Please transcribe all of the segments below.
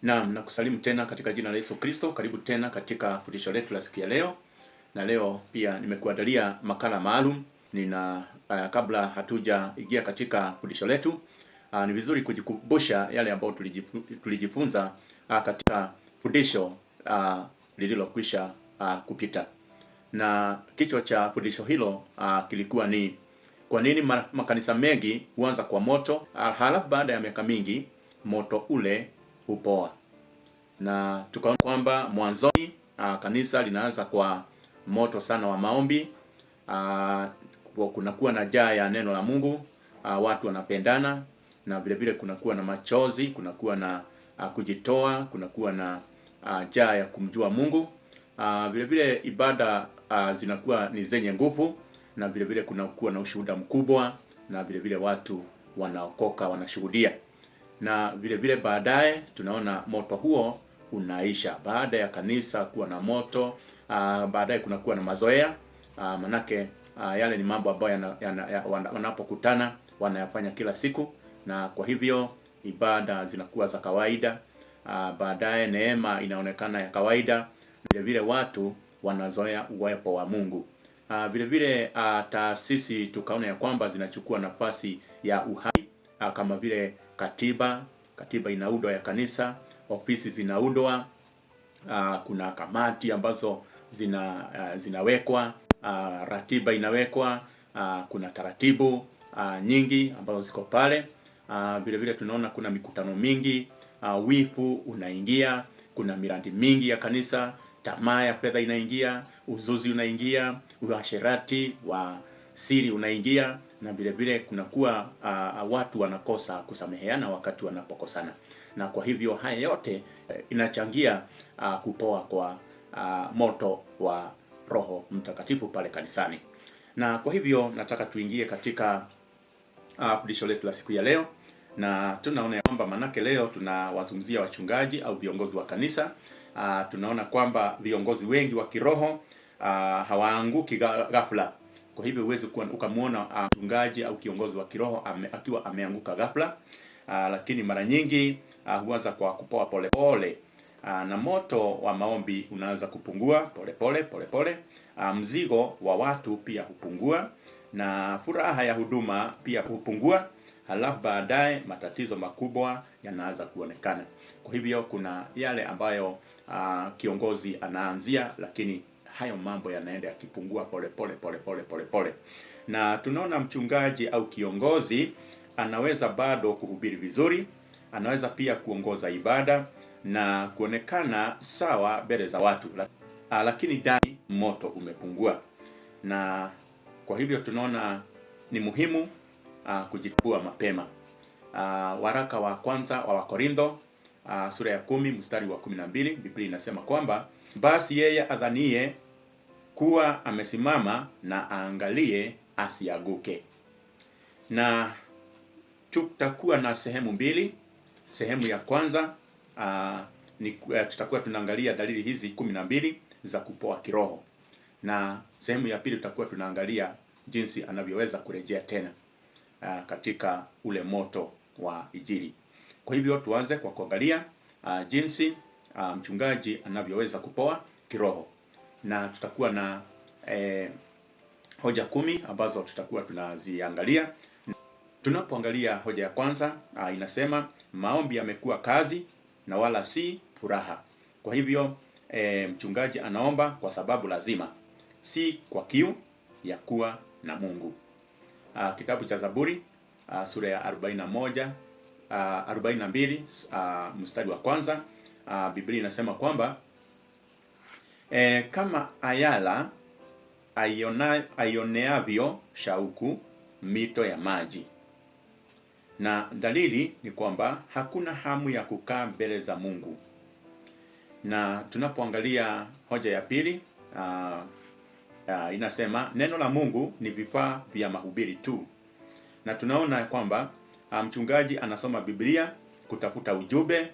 Naam, nakusalimu tena katika jina la Yesu Kristo. Karibu tena katika fundisho letu la siku ya leo. Na leo pia nimekuandalia makala maalum. Kabla hatujaingia katika fundisho letu, ni vizuri kujikumbusha yale ambayo tulijifunza katika fundisho lililokwisha kupita. Na kichwa cha fundisho hilo kilikuwa ni kwa nini makanisa mengi huanza kwa moto, halafu baada ya miaka mingi moto ule hupoa. Na tukaona kwamba mwanzoni kanisa linaanza kwa moto sana wa maombi, kunakuwa na njaa ya neno la Mungu, watu wanapendana, na vile vile kunakuwa na machozi, kunakuwa na kujitoa, kunakuwa na njaa ya kumjua Mungu. Vile vile ibada zinakuwa ni zenye nguvu, na vile vile kunakuwa na ushuhuda mkubwa, na vile vile watu wanaokoka, wanashuhudia. Na vile vile baadaye tunaona moto huo unaisha. Baada ya kanisa kuwa na moto, baadaye kunakuwa na mazoea, manake yale ni mambo ambayo wanapokutana wanayafanya kila siku, na kwa hivyo ibada zinakuwa za kawaida. Baadaye neema inaonekana ya kawaida, vile vile watu wanazoea uwepo wa Mungu. Vile vile taasisi tukaona ya kwamba zinachukua nafasi ya uhai, kama vile katiba inaundwa ya kanisa, ofisi zinaundwa, kuna kamati ambazo zinawekwa, ratiba inawekwa, kuna taratibu nyingi ambazo ziko pale. Vile vile tunaona kuna mikutano mingi, wifu unaingia, kuna miradi mingi ya kanisa, tamaa ya fedha inaingia, uzuzi unaingia, uasherati wa siri unaingia, na vile vile kunakuwa watu wanakosa kusameheana wakati wanapokosana. Na kwa hivyo haya yote inachangia kupoa kwa moto wa Roho Mtakatifu pale kanisani. Na kwa hivyo nataka tuingie katika fundisho letu la siku ya leo, na tunaona kwamba manake leo tunawazungumzia wachungaji au viongozi wa kanisa. Tunaona kwamba viongozi wengi wa kiroho hawaanguki ghafla. Kwa hivyo huwezi ukamwona mchungaji au kiongozi wa kiroho akiwa ameanguka ghafla, lakini mara nyingi huanza kwa kupoa pole pole, na moto wa maombi unaanza kupungua pole pole. Mzigo wa watu pia hupungua, na furaha ya huduma pia hupungua, halafu baadaye matatizo makubwa yanaanza kuonekana. Kwa hivyo kuna yale ambayo kiongozi anaanzia, lakini hayo mambo yanaenda yakipungua pole. Na tunaona mchungaji au kiongozi anaweza bado kuhubiri vizuri, anaweza pia kuongoza ibada na kuonekana sawa mbele za watu, lakini ndani moto umepungua. Na kwa hivyo tunaona ni muhimu kujitambua mapema. Waraka wa kwanza wa Wakorintho sura ya 10 mstari wa 12, Biblia inasema kwamba basi yeye adhanie kuwa amesimama na aangalie asianguke. Na tutakuwa na sehemu mbili. Sehemu ya kwanza tutakuwa tunaangalia dalili hizi 12 za kupoa kiroho, na sehemu ya pili tutakuwa tunaangalia jinsi anavyoweza kurejea tena katika ule moto wa Injili. Kwa hivyo tuanze kwa kuangalia jinsi mchungaji anavyoweza kupoa kiroho, na tutakuwa na hoja 10 ambazo tutakuwa tunaziangalia. Tunapoangalia hoja ya kwanza, inasema maombi yamekuwa kazi na wala si furaha. Kwa hivyo mchungaji anaomba kwa sababu lazima, si kwa kiu ya kuwa na Mungu. Kitabu cha Zaburi sura ya 42 mstari wa kwanza, Biblia inasema kwamba kama ayala aioneavyo shauku mito ya maji. Na dalili ni kwamba hakuna hamu ya kukaa mbele za Mungu. Na tunapoangalia hoja ya pili, inasema neno la Mungu ni vifaa vya mahubiri tu. Na tunaona kwamba mchungaji anasoma Biblia kutafuta ujumbe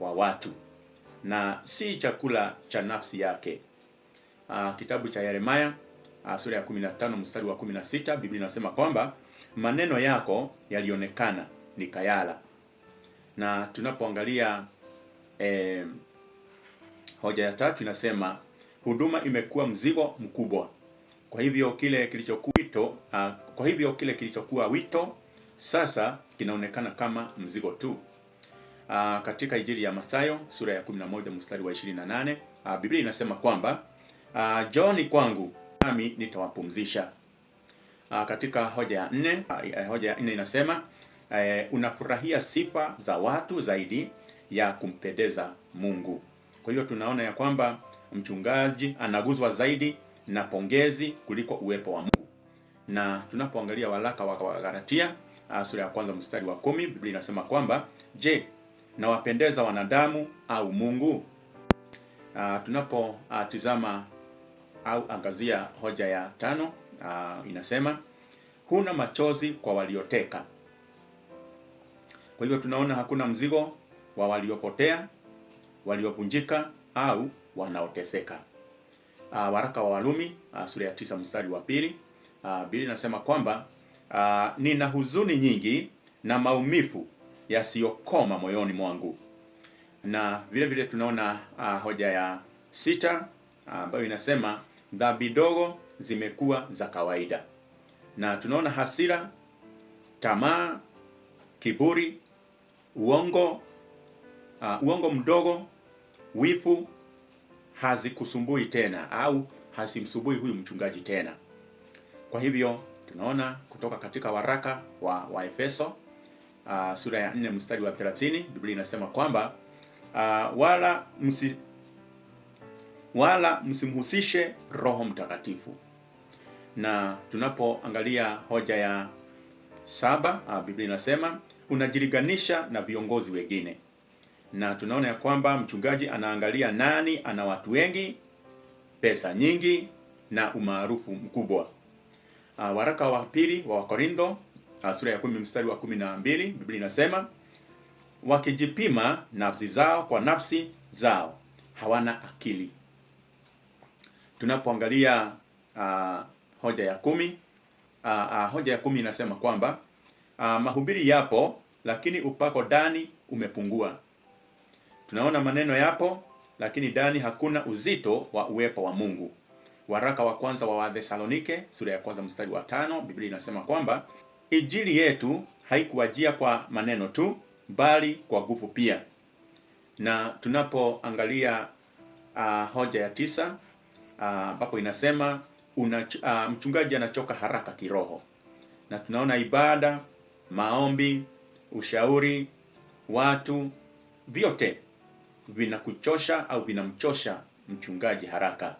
wa watu, na si chakula cha nafsi yake. Kitabu cha Yeremia sura ya 15 mstari wa 16, Biblia inasema kwamba maneno yako yalionekana nikayala. Na tunapoangalia hoja ya tatu inasema huduma imekuwa mzigo mkubwa. Kwa hivyo kile kilichokuwa wito sasa kinaonekana kama mzigo tu. Katika Injili ya Mathayo sura ya 11 mstari wa 28, Biblia inasema kwamba Njooni kwangu nami nitawapumzisha. Katika hoja ya 4 inasema unafurahia sifa za watu zaidi ya kumpendeza Mungu. Kwa hiyo tunaona ya kwamba mchungaji anaguzwa zaidi na pongezi kuliko uwepo wa Mungu. Na tunapoangalia waraka wa Galatia sura ya 1 mstari wa 10, Biblia inasema kwamba je, nawapendeza wanadamu au Mungu? Tunapotizama au angazia hoja ya 5, inasema huna machozi kwa walioteka. Kwa hivyo tunaona hakuna mzigo wa waliopotea, waliovunjika au wanaoteseka. Waraka wa Warumi sura ya 9 mstari wa 2, Biblia inasema kwamba nina huzuni nyingi na maumivu yasiyokoma moyoni mwangu. Na vile vile tunaona hoja ya 6 ambayo inasema dhambi ndogo zimekuwa za kawaida. Na tunaona hasira, tamaa, kiburi, uongo mdogo, wivu hazikusumbui tena au hasimsumbui huyu mchungaji tena. Kwa hivyo tunaona kutoka katika waraka wa Efeso sura ya 4 mstari wa 30, Biblia inasema kwamba wala msimhusishe Roho Mtakatifu. Na tunapoangalia hoja ya 7, Biblia inasema unajilinganisha na viongozi wengine. Na tunaona ya kwamba mchungaji anaangalia nani ana watu wengi, pesa nyingi na umaarufu mkubwa. Waraka wa pili wa Wakorintho sura ya 10 mstari wa 12, Biblia inasema wakijipima nafsi zao kwa nafsi zao hawana akili. Tunapoangalia hoja ya 10, hoja ya 10 inasema kwamba mahubiri yapo lakini upako ndani umepungua. Tunaona maneno yapo lakini ndani hakuna uzito wa uwepo wa Mungu. Waraka wa kwanza wa Wathesalonike sura ya 1 mstari wa 5, Biblia inasema kwamba Injili yetu haikuwajia kwa maneno tu bali kwa nguvu pia. Na tunapoangalia hoja ya 9 ambapo inasema mchungaji anachoka haraka kiroho. Na tunaona ibada, maombi, ushauri, watu vyote vinakuchosha au vinamchosha mchungaji haraka.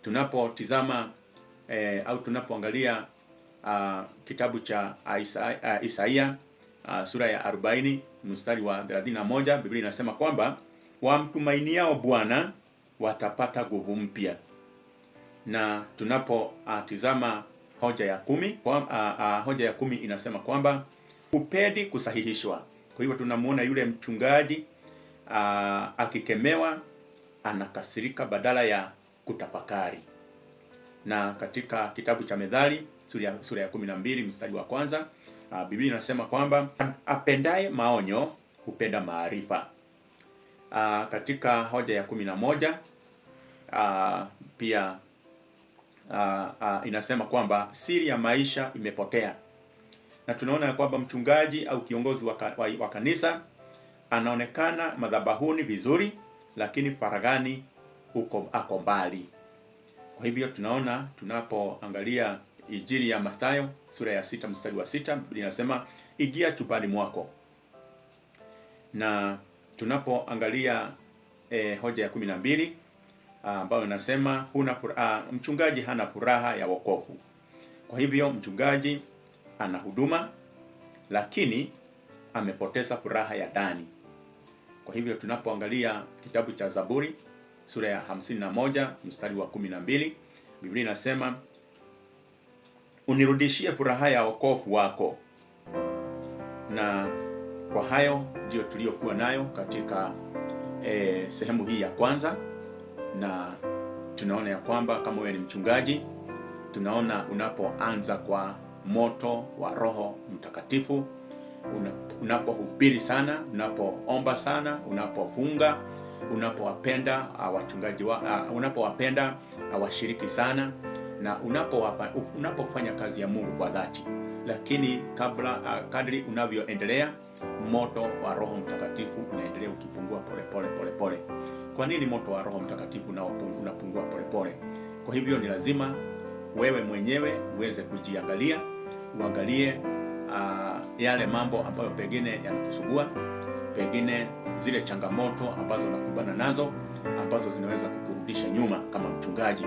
Tunapotizama au tunapoangalia kitabu cha Isaia sura ya 40 mstari wa 31, Biblia inasema kwamba wamtumainiao Bwana watapata nguvu mpya. Na tunapotizama hoja ya 10, hoja ya 10 inasema kwamba hupendi kusahihishwa. Kwa hivyo tunamuona yule mchungaji akikemewa anakasirika badala ya kutafakari. Na katika kitabu cha Methali sura ya 12 mstari wa 1, Biblia inasema kwamba apendaye maonyo hupenda maarifa. Katika hoja ya 11 pia inasema kwamba siri ya maisha imepotea. Na tunaona ya kwamba mchungaji au kiongozi wa kanisa anaonekana madhabahuni vizuri lakini faragani ako mbali. Kwa hivyo tunaona tunapoangalia Injili ya Mathayo sura ya 6 mstari wa 6, Biblia inasema ingia chumbani mwako. Na tunapoangalia hoja ya 12 ambayo inasema mchungaji hana furaha ya wokovu. Kwa hivyo mchungaji ana huduma lakini amepoteza furaha ya ndani. Kwa hivyo tunapoangalia kitabu cha Zaburi sura ya 51 mstari wa 12, Biblia inasema unirudishie furaha ya wokovu wako. Na kwa hayo ndio tuliyokuwa nayo katika sehemu hii ya kwanza. Na tunaona ya kwamba kama wewe ni mchungaji, tunaona unapoanza kwa moto wa Roho Mtakatifu unapohubiri sana, unapoomba sana, unapofunga, unapowapenda wachungaji unapowapenda washiriki sana, na unapofanya kazi ya Mungu kwa dhati. Lakini kadri unavyoendelea, moto wa Roho Mtakatifu unaendelea ukipungua pole. Kwa nini moto wa Roho Mtakatifu unapungua pole? Kwa hivyo ni lazima wewe mwenyewe uweze kujiangalia, uangalie yale mambo ambayo pengine yanakusugua, pengine zile changamoto ambazo unakumbana nazo ambazo zinaweza kukurudisha nyuma kama mchungaji.